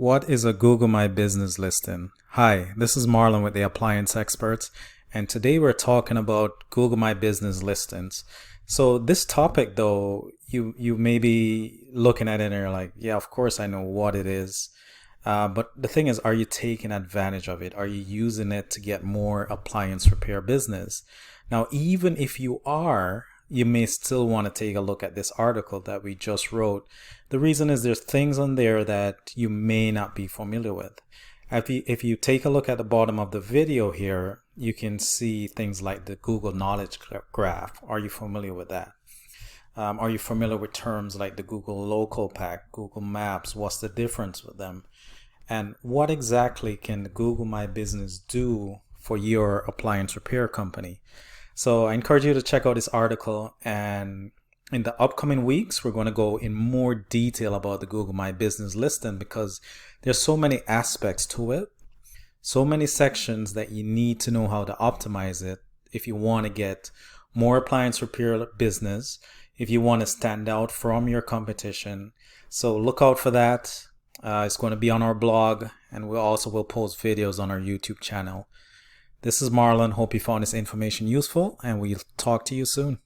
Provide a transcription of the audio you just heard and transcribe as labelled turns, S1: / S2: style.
S1: What is a Google My Business listing? Hi, this is Marlon with the Appliance Experts, and today we're talking about Google My Business listings. So this topic, though, you may be looking at it and you're like, yeah, of course I know what it is. But the thing is, are you taking advantage of it? Are you using it to get more appliance repair business? Now, even if you are, you may still want to take a look at this article that we just wrote. The reason is there's things on there that you may not be familiar with. If you take a look at the bottom of the video here, you can see things like the Google Knowledge Graph. Are you familiar with that? Are you familiar with terms like the Google Local Pack, Google Maps? What's the difference with them? And what exactly can Google My Business do for your appliance repair company? So I encourage you to check out this article, and in the upcoming weeks, we're going to go in more detail about the Google My Business listing because there's so many aspects to it, so many sections that you need to know how to optimize it if you want to get more appliance repair business, if you want to stand out from your competition. So look out for that. It's going to be on our blog, and we also will post videos on our YouTube channel. This is Marlon. Hope you found this information useful, and we'll talk to you soon.